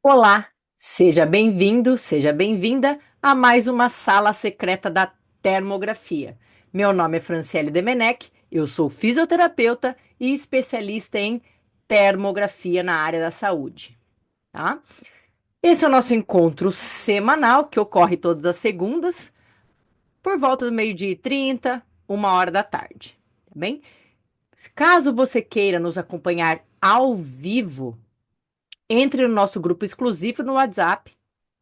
Olá, seja bem-vindo, seja bem-vinda a mais uma sala secreta da termografia. Meu nome é Franciele Demenech, eu sou fisioterapeuta e especialista em termografia na área da saúde, tá? Esse é o nosso encontro semanal que ocorre todas as segundas, por volta do meio-dia e 30, 1 hora da tarde, tá bem? Caso você queira nos acompanhar ao vivo, entre no nosso grupo exclusivo no WhatsApp,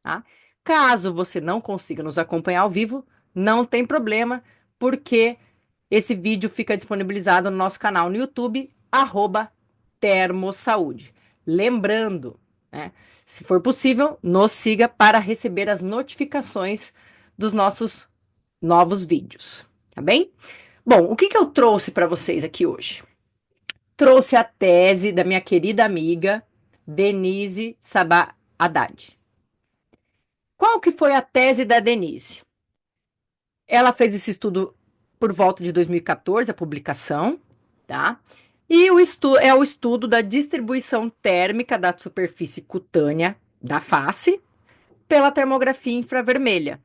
tá? Caso você não consiga nos acompanhar ao vivo, não tem problema, porque esse vídeo fica disponibilizado no nosso canal no YouTube, Termosaúde. Lembrando, né, se for possível, nos siga para receber as notificações dos nossos novos vídeos, tá bem? Bom, o que que eu trouxe para vocês aqui hoje? Trouxe a tese da minha querida amiga Denise Sabah Haddad. Qual que foi a tese da Denise? Ela fez esse estudo por volta de 2014, a publicação, tá? E o estudo é o estudo da distribuição térmica da superfície cutânea da face pela termografia infravermelha,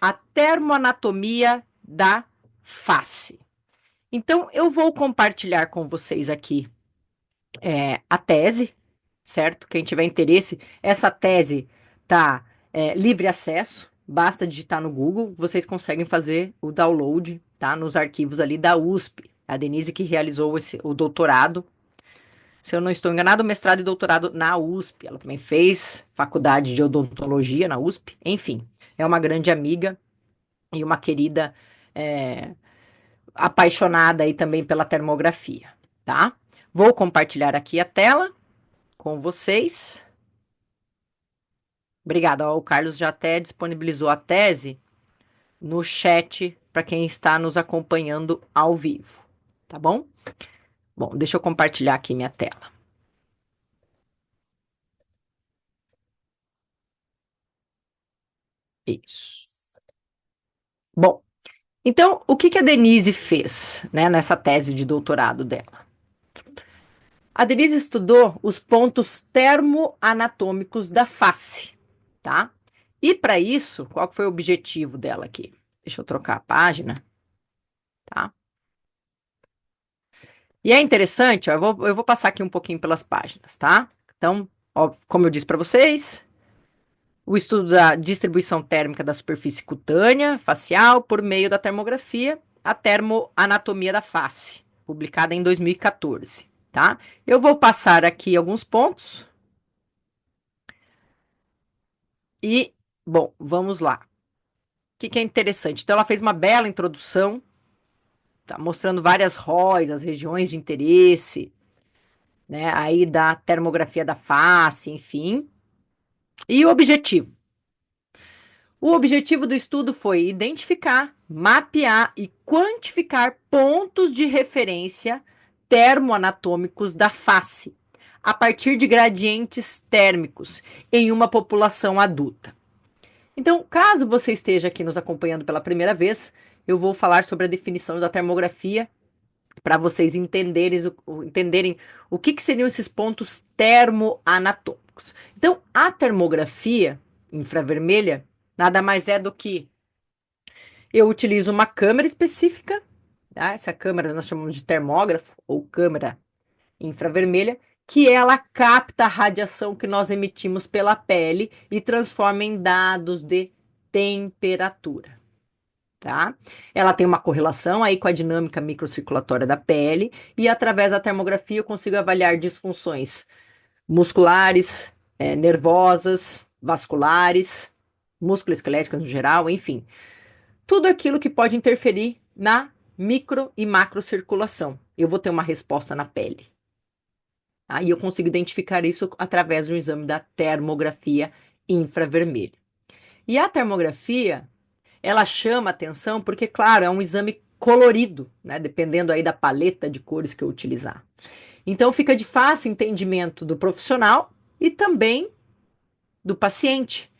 a termoanatomia da face. Então, eu vou compartilhar com vocês aqui a tese, certo? Quem tiver interesse, essa tese tá livre acesso, basta digitar no Google, vocês conseguem fazer o download, tá? Nos arquivos ali da USP. A Denise que realizou o doutorado, se eu não estou enganado, mestrado e doutorado na USP. Ela também fez faculdade de odontologia na USP. Enfim, é uma grande amiga e uma querida é, apaixonada aí também pela termografia, tá? Vou compartilhar aqui a tela com vocês. Obrigada. O Carlos já até disponibilizou a tese no chat para quem está nos acompanhando ao vivo, tá bom? Bom, deixa eu compartilhar aqui minha tela. Isso. Bom, então o que que a Denise fez, né, nessa tese de doutorado dela? A Denise estudou os pontos termoanatômicos da face, tá? E para isso, qual que foi o objetivo dela aqui? Deixa eu trocar a página, tá? E é interessante, ó, eu vou passar aqui um pouquinho pelas páginas, tá? Então, ó, como eu disse para vocês, o estudo da distribuição térmica da superfície cutânea, facial, por meio da termografia, a termoanatomia da face, publicada em 2014, tá? Eu vou passar aqui alguns pontos e, bom, vamos lá. O que que é interessante? Então, ela fez uma bela introdução, tá? Mostrando várias ROIs, as regiões de interesse, né? Aí da termografia da face, enfim. E o objetivo? O objetivo do estudo foi identificar, mapear e quantificar pontos de referência termoanatômicos da face, a partir de gradientes térmicos em uma população adulta. Então, caso você esteja aqui nos acompanhando pela primeira vez, eu vou falar sobre a definição da termografia para vocês entenderem o que seriam esses pontos termoanatômicos. Então, a termografia infravermelha nada mais é do que eu utilizo uma câmera específica, tá? Essa câmera nós chamamos de termógrafo ou câmera infravermelha, que ela capta a radiação que nós emitimos pela pele e transforma em dados de temperatura. Tá? Ela tem uma correlação aí com a dinâmica microcirculatória da pele e através da termografia eu consigo avaliar disfunções musculares, nervosas, vasculares, musculoesqueléticas no geral, enfim, tudo aquilo que pode interferir na micro e macrocirculação. Eu vou ter uma resposta na pele. Tá? E eu consigo identificar isso através de um exame da termografia infravermelho. E a termografia ela chama atenção porque, claro, é um exame colorido, né? Dependendo aí da paleta de cores que eu utilizar. Então fica de fácil entendimento do profissional e também do paciente,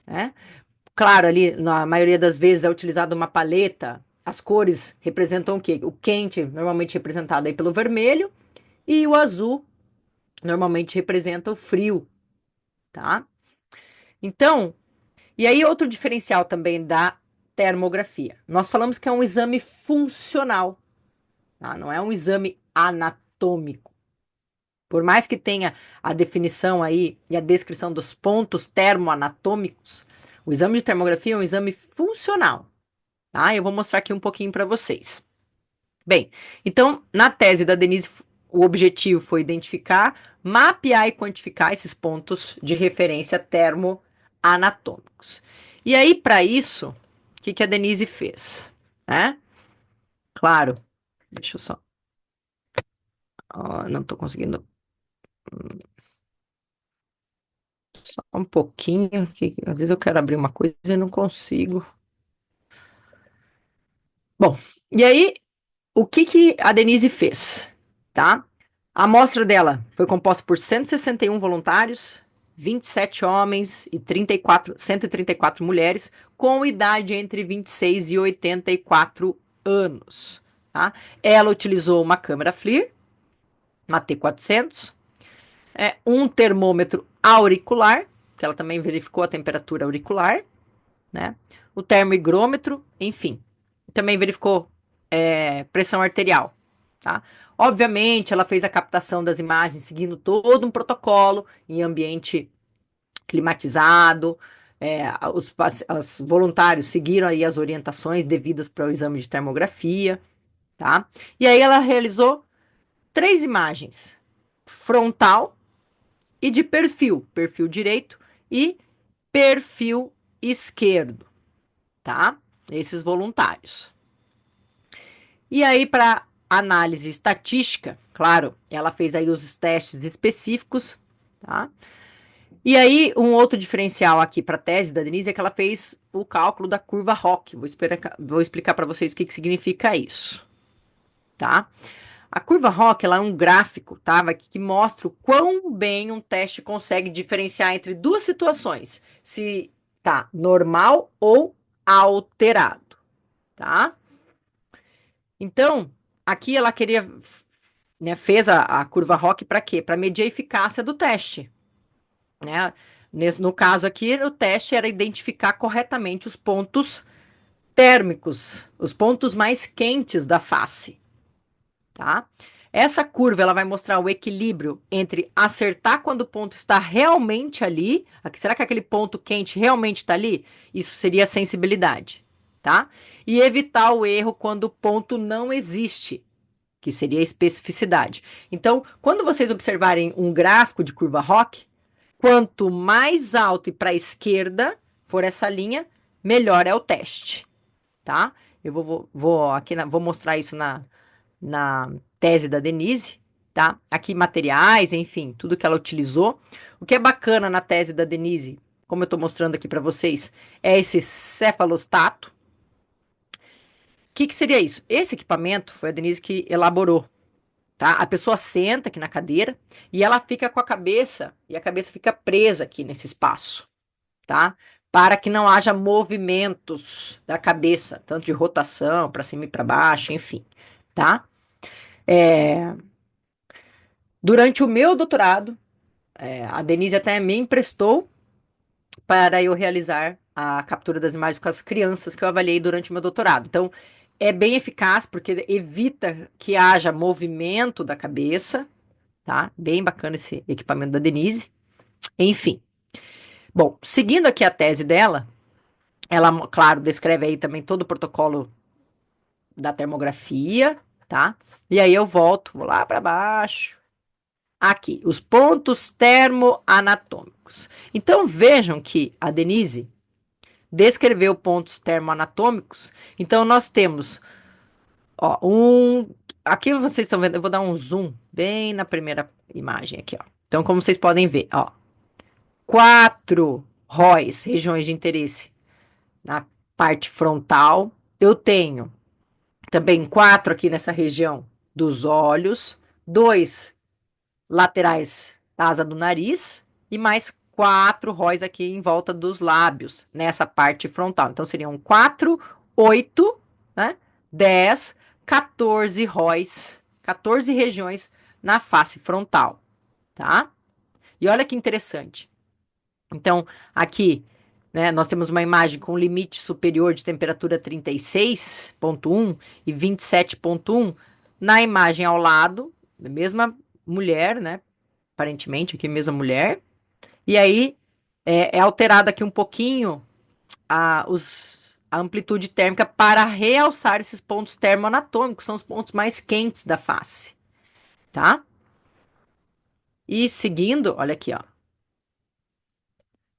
né? Claro, ali na maioria das vezes é utilizada uma paleta. As cores representam o quê? O quente, normalmente representado aí pelo vermelho, e o azul, normalmente representa o frio, tá? Então, e aí outro diferencial também da termografia. Nós falamos que é um exame funcional, tá? Não é um exame anatômico. Por mais que tenha a definição aí e a descrição dos pontos termoanatômicos, o exame de termografia é um exame funcional, tá? Eu vou mostrar aqui um pouquinho para vocês. Bem, então, na tese da Denise, o objetivo foi identificar, mapear e quantificar esses pontos de referência termoanatômicos. E aí, para isso, o que que a Denise fez? Né? Claro, deixa eu só. Ó, não estou conseguindo. Só um pouquinho, que às vezes eu quero abrir uma coisa e não consigo. Bom, e aí, o que que a Denise fez, tá? A amostra dela foi composta por 161 voluntários, 27 homens e 134 mulheres, com idade entre 26 e 84 anos, tá? Ela utilizou uma câmera FLIR, uma T400, um termômetro auricular, que ela também verificou a temperatura auricular, né? O termoigrômetro, enfim. Também verificou pressão arterial, tá? Obviamente, ela fez a captação das imagens seguindo todo um protocolo em ambiente climatizado. Os voluntários seguiram aí as orientações devidas para o exame de termografia, tá? E aí ela realizou 3 imagens: frontal e de perfil, perfil direito e perfil esquerdo, tá? Esses voluntários. E aí, para análise estatística, claro, ela fez aí os testes específicos, tá? E aí, um outro diferencial aqui para a tese da Denise é que ela fez o cálculo da curva ROC. Vou explicar para vocês o que, que significa isso, tá? A curva ROC ela é um gráfico, tá? Que mostra o quão bem um teste consegue diferenciar entre duas situações, se tá normal ou alterado, tá? Então, aqui ela queria, né, fez a curva ROC para quê? Para medir a eficácia do teste, né? No caso aqui, o teste era identificar corretamente os pontos térmicos, os pontos mais quentes da face, tá? Essa curva ela vai mostrar o equilíbrio entre acertar quando o ponto está realmente ali. Será que aquele ponto quente realmente está ali? Isso seria sensibilidade, tá? E evitar o erro quando o ponto não existe, que seria a especificidade. Então, quando vocês observarem um gráfico de curva ROC, quanto mais alto e para a esquerda for essa linha, melhor é o teste, tá? Eu vou mostrar isso na tese da Denise, tá? Aqui materiais, enfim, tudo que ela utilizou. O que é bacana na tese da Denise, como eu estou mostrando aqui para vocês, é esse cefalostato. O que que seria isso? Esse equipamento foi a Denise que elaborou, tá? A pessoa senta aqui na cadeira e ela fica com a cabeça, e a cabeça fica presa aqui nesse espaço, tá? Para que não haja movimentos da cabeça, tanto de rotação, para cima e para baixo, enfim, tá? É, Durante o meu doutorado, a Denise até me emprestou para eu realizar a captura das imagens com as crianças que eu avaliei durante o meu doutorado. Então, é bem eficaz porque evita que haja movimento da cabeça, tá? Bem bacana esse equipamento da Denise. Enfim. Bom, seguindo aqui a tese dela, ela, claro, descreve aí também todo o protocolo da termografia, tá? E aí eu volto, vou lá para baixo. Aqui, os pontos termoanatômicos. Então vejam que a Denise descreveu pontos termoanatômicos. Então nós temos, ó, aqui vocês estão vendo, eu vou dar um zoom bem na primeira imagem aqui, ó. Então como vocês podem ver, ó, 4 ROIs, regiões de interesse, na parte frontal. Eu tenho também 4 aqui nessa região dos olhos, 2 laterais da asa do nariz e mais 4 ROIs aqui em volta dos lábios, nessa parte frontal. Então seriam 4, 8, né? 10, 14 ROIs, 14 regiões na face frontal, tá? E olha que interessante. Então, aqui, né, nós temos uma imagem com limite superior de temperatura 36,1 e 27,1. Na imagem ao lado, a mesma mulher, né? Aparentemente, aqui, mesma mulher. E aí, é alterada aqui um pouquinho a amplitude térmica para realçar esses pontos termoanatômicos, são os pontos mais quentes da face, tá? E seguindo, olha aqui, ó.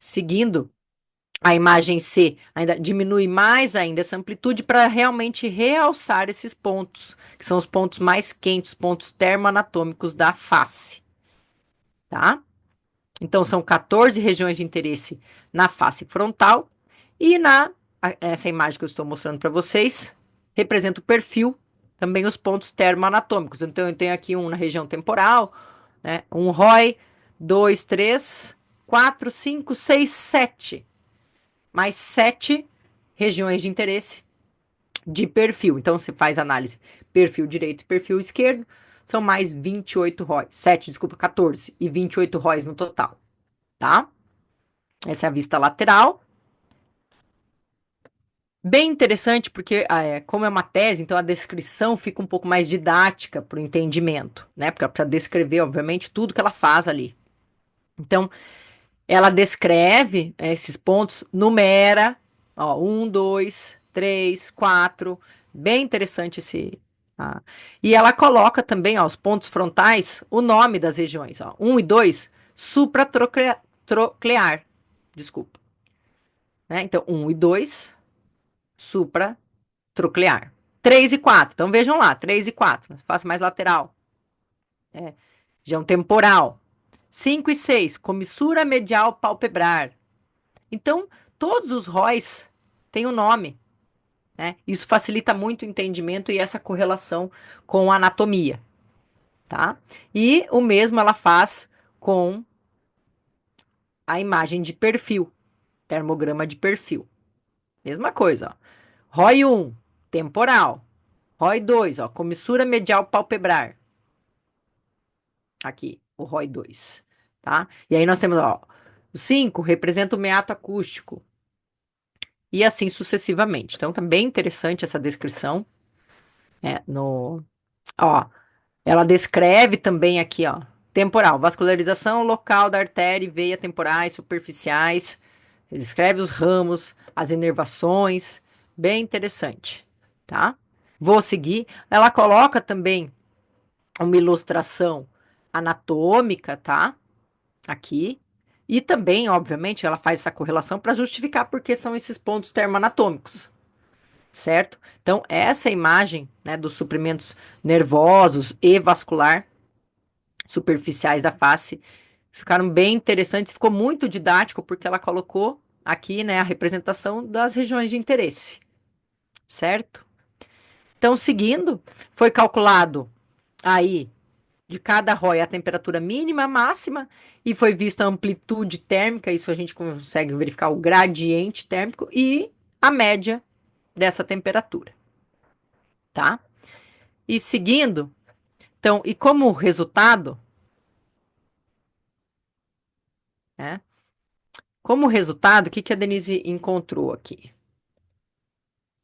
Seguindo a imagem C, ainda diminui mais ainda essa amplitude para realmente realçar esses pontos, que são os pontos mais quentes, pontos termoanatômicos da face, tá? Então, são 14 regiões de interesse na face frontal e essa imagem que eu estou mostrando para vocês representa o perfil, também os pontos termoanatômicos. Então, eu tenho aqui um na região temporal, né? Um ROI, 2, 3, 4, 5, 6, 7. Mais 7 regiões de interesse de perfil. Então, você faz análise perfil direito e perfil esquerdo, são mais 28 ROIs. 7, desculpa, 14 e 28 ROIs no total, tá? Essa é a vista lateral. Bem interessante, porque como é uma tese, então a descrição fica um pouco mais didática para o entendimento, né? Porque ela precisa descrever, obviamente, tudo que ela faz ali. Então, ela descreve esses pontos, numera, ó, 1, 2, 3, 4. Bem interessante esse. Ah. E ela coloca também, ó, os pontos frontais, o nome das regiões, ó, 1 e 2, supratroclear. Desculpa. Né? Então, 1 e 2, supratroclear. 3 e 4. Então vejam lá, 3 e 4. Faço mais lateral. Região temporal. 5 e 6. Comissura medial palpebrar. Então, todos os ROIs têm um nome, né? Isso facilita muito o entendimento e essa correlação com a anatomia, tá? E o mesmo ela faz com a imagem de perfil, termograma de perfil. Mesma coisa, ó. ROI 1, temporal. ROI 2, ó, comissura medial palpebrar. Aqui, o ROI 2, tá? E aí nós temos, ó, o 5 representa o meato acústico. E assim sucessivamente. Então, tá bem interessante essa descrição. Ó, ela descreve também aqui, ó, temporal, vascularização local da artéria e veia temporais superficiais. Descreve os ramos, as inervações. Bem interessante, tá? Vou seguir. Ela coloca também uma ilustração anatômica, tá? Aqui. E também, obviamente, ela faz essa correlação para justificar porque são esses pontos termoanatômicos, certo? Então, essa imagem, né, dos suprimentos nervosos e vascular superficiais da face ficaram bem interessantes, ficou muito didático porque ela colocou aqui, né, a representação das regiões de interesse, certo? Então, seguindo, foi calculado aí de cada ROI a temperatura mínima, máxima, e foi vista a amplitude térmica, isso a gente consegue verificar o gradiente térmico e a média dessa temperatura, tá? E seguindo, então, e como resultado, né? Como resultado, o que que a Denise encontrou aqui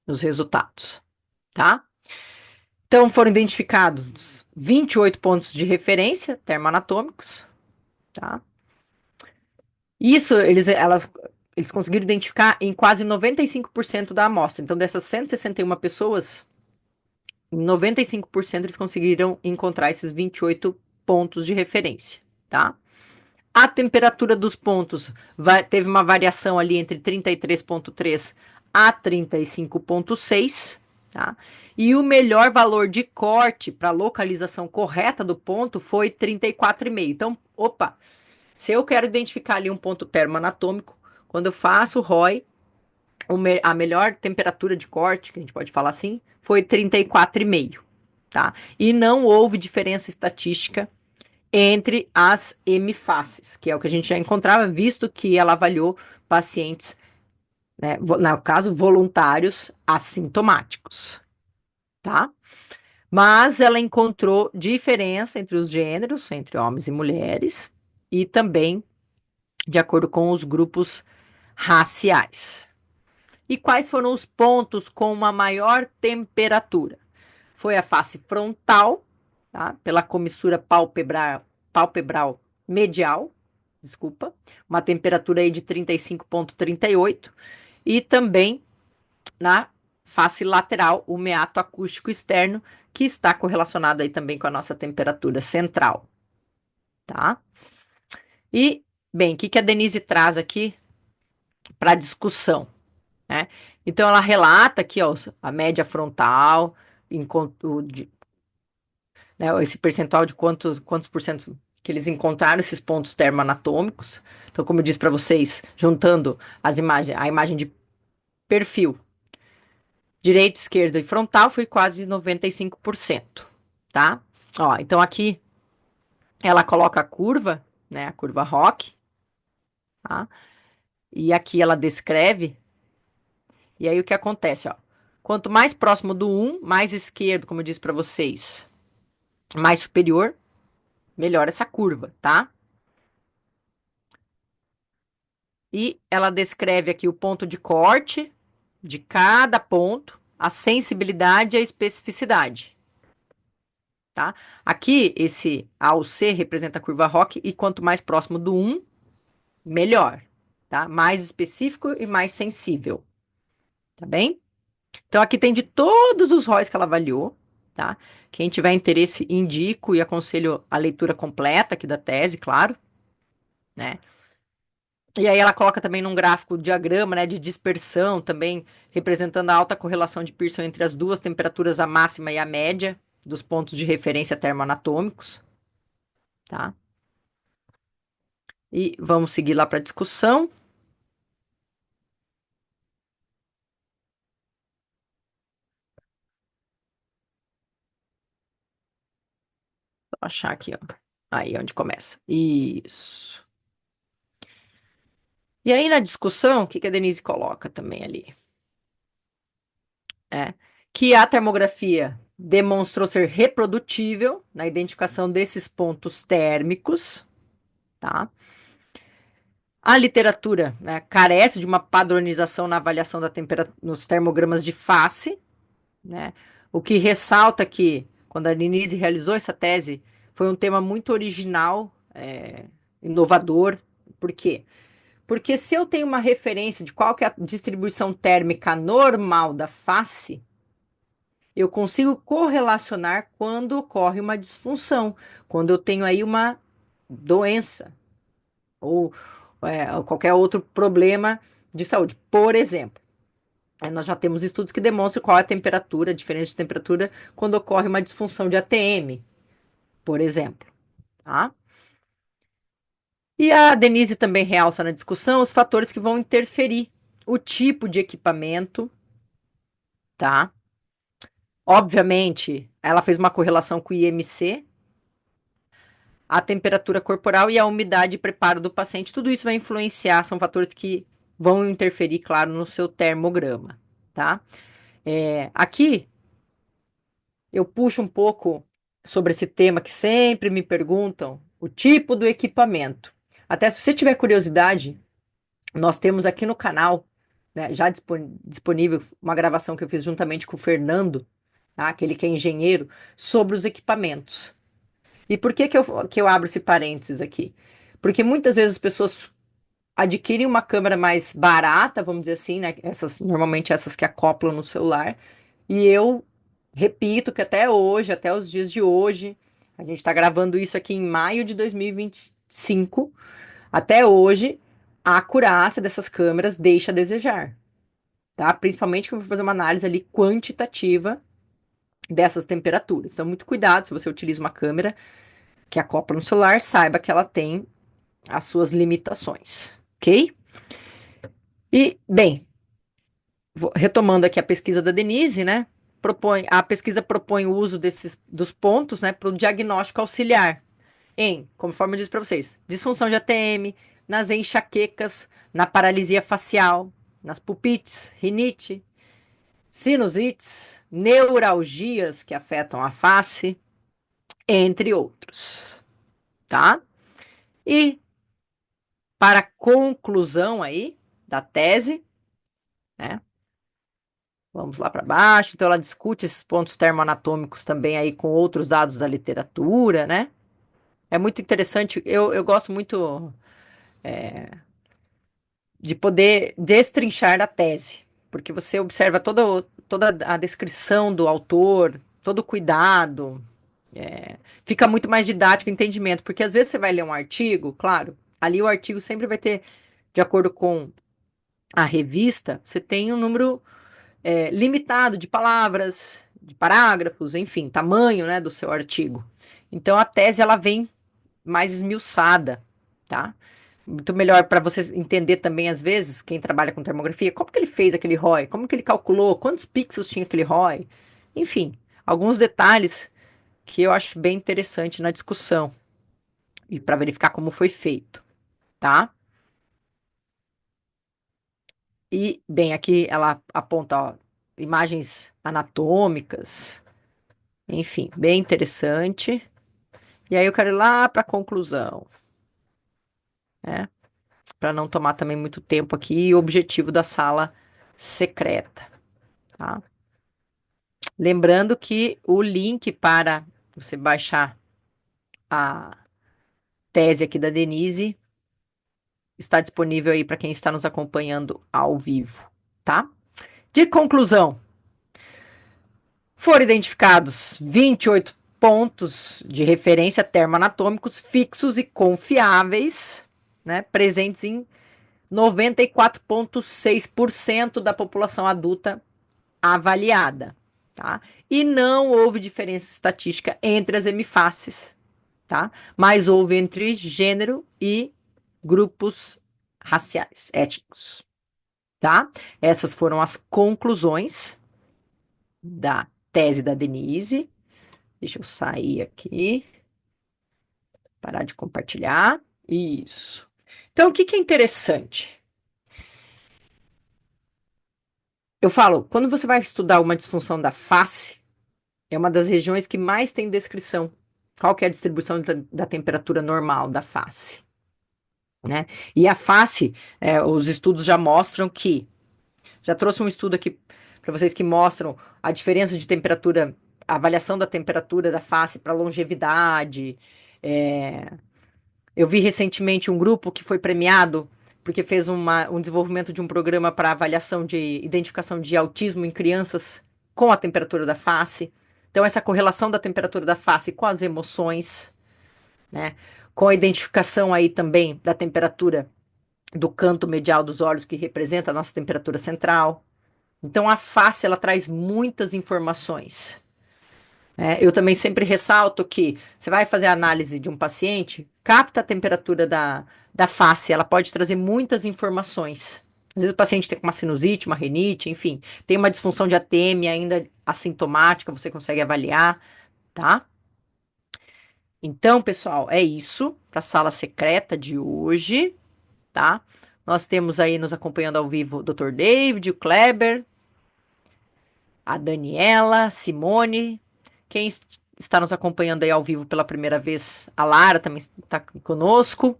nos resultados, tá? Então, foram identificados 28 pontos de referência termoanatômicos, tá? Isso eles conseguiram identificar em quase 95% da amostra. Então, dessas 161 pessoas, em 95% eles conseguiram encontrar esses 28 pontos de referência, tá? A temperatura dos pontos teve uma variação ali entre 33,3 a 35,6, tá? E o melhor valor de corte para localização correta do ponto foi 34,5. Então, opa, se eu quero identificar ali um ponto termoanatômico, quando eu faço o ROI, a melhor temperatura de corte, que a gente pode falar assim, foi 34,5, tá? E não houve diferença estatística entre as hemifaces, que é o que a gente já encontrava, visto que ela avaliou pacientes, né, no caso, voluntários assintomáticos, tá? Mas ela encontrou diferença entre os gêneros, entre homens e mulheres, e também de acordo com os grupos raciais. E quais foram os pontos com uma maior temperatura? Foi a face frontal, tá? Pela comissura palpebral medial, desculpa, uma temperatura aí de 35,38, e também na face lateral, o meato acústico externo, que está correlacionado aí também com a nossa temperatura central, tá? E, bem, o que que a Denise traz aqui para discussão, né? Então, ela relata aqui, ó, a média frontal, né, esse percentual de quantos por cento que eles encontraram esses pontos termoanatômicos. Então, como eu disse para vocês, juntando as imagens, a imagem de perfil, direito, esquerdo e frontal, foi quase 95%, tá? Ó, então aqui ela coloca a curva, né, a curva ROC, tá? E aqui ela descreve, e aí o que acontece, ó? Quanto mais próximo do um, mais esquerdo, como eu disse para vocês, mais superior, melhor essa curva, tá? E ela descreve aqui o ponto de corte de cada ponto, a sensibilidade e a especificidade, tá? Aqui, esse A ou C representa a curva ROC e quanto mais próximo do um, melhor, tá? Mais específico e mais sensível, tá bem? Então, aqui tem de todos os ROIs que ela avaliou, tá? Quem tiver interesse, indico e aconselho a leitura completa aqui da tese, claro, né? E aí ela coloca também num gráfico diagrama, né, de dispersão, também representando a alta correlação de Pearson entre as duas temperaturas, a máxima e a média, dos pontos de referência termoanatômicos, tá? E vamos seguir lá para a discussão. Vou achar aqui, ó. Aí, onde começa. Isso. E aí, na discussão, o que que a Denise coloca também ali? É que a termografia demonstrou ser reprodutível na identificação desses pontos térmicos, tá? A literatura, né, carece de uma padronização na avaliação da temperatura nos termogramas de face, né? O que ressalta que, quando a Denise realizou essa tese, foi um tema muito original, inovador. Por quê? Porque se eu tenho uma referência de qual que é a distribuição térmica normal da face, eu consigo correlacionar quando ocorre uma disfunção, quando eu tenho aí uma doença ou qualquer outro problema de saúde. Por exemplo, nós já temos estudos que demonstram qual é a temperatura, a diferença de temperatura, quando ocorre uma disfunção de ATM, por exemplo, tá? E a Denise também realça na discussão os fatores que vão interferir, o tipo de equipamento, tá? Obviamente, ela fez uma correlação com o IMC, a temperatura corporal e a umidade e preparo do paciente. Tudo isso vai influenciar, são fatores que vão interferir, claro, no seu termograma, tá? Aqui eu puxo um pouco sobre esse tema que sempre me perguntam, o tipo do equipamento. Até se você tiver curiosidade, nós temos aqui no canal, né, já disponível uma gravação que eu fiz juntamente com o Fernando, tá? Aquele que é engenheiro, sobre os equipamentos. E por que que eu abro esse parênteses aqui? Porque muitas vezes as pessoas adquirem uma câmera mais barata, vamos dizer assim, né? Normalmente essas que acoplam no celular. E eu repito que até hoje, até os dias de hoje, a gente está gravando isso aqui em maio de 2025, até hoje, a acurácia dessas câmeras deixa a desejar, tá? Principalmente que eu vou fazer uma análise ali quantitativa dessas temperaturas. Então, muito cuidado se você utiliza uma câmera que acopla no celular, saiba que ela tem as suas limitações, ok? E, bem, retomando aqui a pesquisa da Denise, né? A pesquisa propõe o uso dos pontos, né, para o diagnóstico auxiliar conforme eu disse para vocês, disfunção de ATM, nas enxaquecas, na paralisia facial, nas pupites, rinite, sinusites, neuralgias que afetam a face, entre outros, tá? E para a conclusão aí da tese, né? Vamos lá para baixo. Então, ela discute esses pontos termoanatômicos também aí com outros dados da literatura, né? É muito interessante. Eu gosto muito de poder destrinchar a tese, porque você observa toda a descrição do autor, todo o cuidado, fica muito mais didático o entendimento, porque às vezes você vai ler um artigo, claro, ali o artigo sempre vai ter, de acordo com a revista, você tem um número limitado de palavras, de parágrafos, enfim, tamanho, né, do seu artigo. Então a tese ela vem mais esmiuçada, tá? Muito melhor para você entender também, às vezes, quem trabalha com termografia, como que ele fez aquele ROI, como que ele calculou, quantos pixels tinha aquele ROI, enfim, alguns detalhes que eu acho bem interessante na discussão e para verificar como foi feito, tá? E, bem, aqui ela aponta, ó, imagens anatômicas, enfim, bem interessante. E aí eu quero ir lá para a conclusão, né? Para não tomar também muito tempo aqui, o objetivo da sala secreta, tá? Lembrando que o link para você baixar a tese aqui da Denise está disponível aí para quem está nos acompanhando ao vivo, tá? De conclusão, foram identificados 28 pontos de referência termoanatômicos fixos e confiáveis, né, presentes em 94,6% da população adulta avaliada, tá? E não houve diferença estatística entre as hemifaces, tá? Mas houve entre gênero e grupos raciais, étnicos, tá? Essas foram as conclusões da tese da Denise. Deixa eu sair aqui, parar de compartilhar. Isso. Então, o que que é interessante? Eu falo, quando você vai estudar uma disfunção da face, é uma das regiões que mais tem descrição. Qual que é a distribuição da temperatura normal da face, né? E a face, os estudos já mostram que, já trouxe um estudo aqui para vocês que mostram a diferença de temperatura, a avaliação da temperatura da face para longevidade. é, Eu vi recentemente um grupo que foi premiado porque fez um desenvolvimento de um programa para avaliação de identificação de autismo em crianças com a temperatura da face. Então, essa correlação da temperatura da face com as emoções, né? Com a identificação aí também da temperatura do canto medial dos olhos, que representa a nossa temperatura central. Então, a face, ela traz muitas informações. Eu também sempre ressalto que você vai fazer a análise de um paciente, capta a temperatura da face, ela pode trazer muitas informações. Às vezes o paciente tem uma sinusite, uma rinite, enfim, tem uma disfunção de ATM ainda assintomática, você consegue avaliar, tá? Então, pessoal, é isso para a sala secreta de hoje, tá? Nós temos aí nos acompanhando ao vivo o Dr. David, o Kleber, a Daniela, Simone. Quem está nos acompanhando aí ao vivo pela primeira vez, a Lara também está conosco.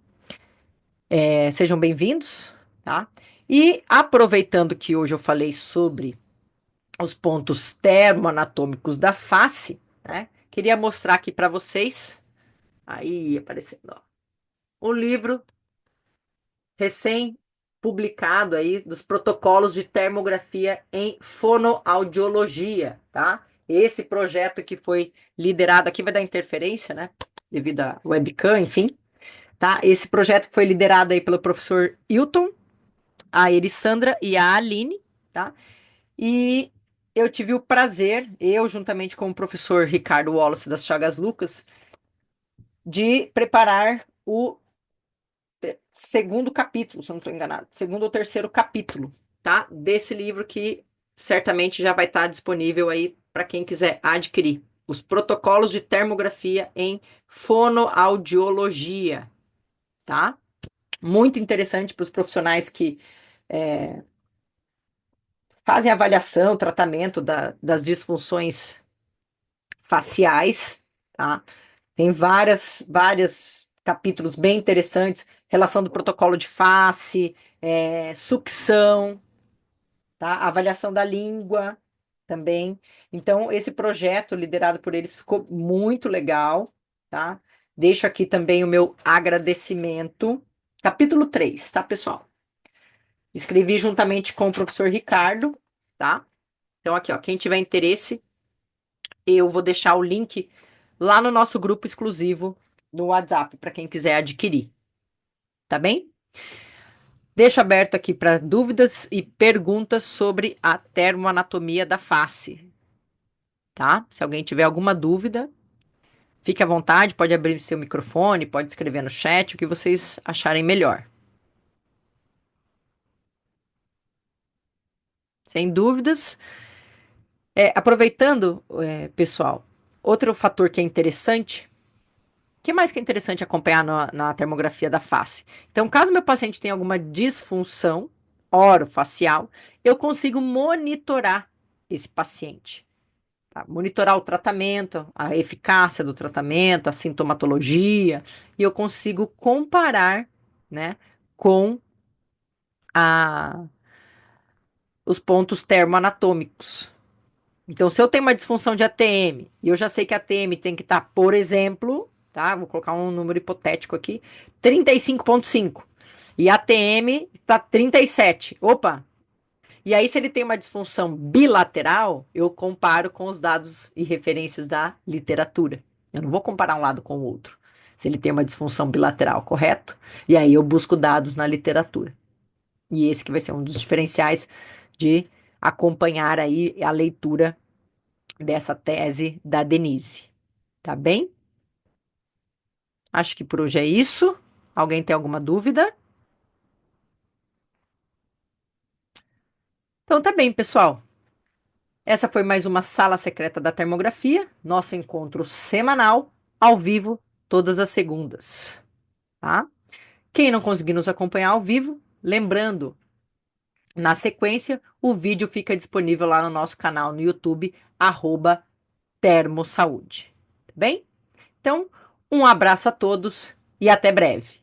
Sejam bem-vindos, tá? E aproveitando que hoje eu falei sobre os pontos termoanatômicos da face, né? Queria mostrar aqui para vocês, aí aparecendo, ó, o livro recém-publicado aí dos protocolos de termografia em fonoaudiologia, tá? Esse projeto que foi liderado aqui vai dar interferência, né? Devido à webcam, enfim, tá? Esse projeto que foi liderado aí pelo professor Hilton, a Erissandra e a Aline, tá? E eu tive o prazer, eu juntamente com o professor Ricardo Wallace das Chagas Lucas, de preparar o segundo capítulo, se eu não estou enganado, segundo ou terceiro capítulo, tá? Desse livro que certamente já vai estar disponível aí para quem quiser adquirir. Os protocolos de termografia em fonoaudiologia, tá? Muito interessante para os profissionais que fazem avaliação, tratamento das disfunções faciais, tá? Tem várias capítulos bem interessantes, relação do protocolo de face, sucção, tá? Avaliação da língua também. Então, esse projeto liderado por eles ficou muito legal, tá? Deixo aqui também o meu agradecimento. Capítulo 3, tá, pessoal? Escrevi juntamente com o professor Ricardo, tá? Então, aqui, ó, quem tiver interesse, eu vou deixar o link lá no nosso grupo exclusivo no WhatsApp, para quem quiser adquirir, tá bem? Deixo aberto aqui para dúvidas e perguntas sobre a termoanatomia da face, tá? Se alguém tiver alguma dúvida, fique à vontade, pode abrir seu microfone, pode escrever no chat, o que vocês acharem melhor. Sem dúvidas. Aproveitando, pessoal, outro fator que é interessante. O que mais que é interessante acompanhar na termografia da face? Então, caso meu paciente tenha alguma disfunção orofacial, eu consigo monitorar esse paciente. Tá? Monitorar o tratamento, a eficácia do tratamento, a sintomatologia, e eu consigo comparar, né, com a, os pontos termoanatômicos. Então, se eu tenho uma disfunção de ATM e eu já sei que a ATM tem que estar, por exemplo, tá? Vou colocar um número hipotético aqui, 35,5. E a ATM está 37. Opa! E aí, se ele tem uma disfunção bilateral, eu comparo com os dados e referências da literatura. Eu não vou comparar um lado com o outro. Se ele tem uma disfunção bilateral, correto? E aí eu busco dados na literatura. E esse que vai ser um dos diferenciais de acompanhar aí a leitura dessa tese da Denise. Tá bem? Acho que por hoje é isso. Alguém tem alguma dúvida? Então tá bem, pessoal. Essa foi mais uma Sala Secreta da Termografia, nosso encontro semanal, ao vivo, todas as segundas, tá? Quem não conseguir nos acompanhar ao vivo, lembrando, na sequência, o vídeo fica disponível lá no nosso canal no YouTube, @termosaúde. Tá bem? Então, um abraço a todos e até breve.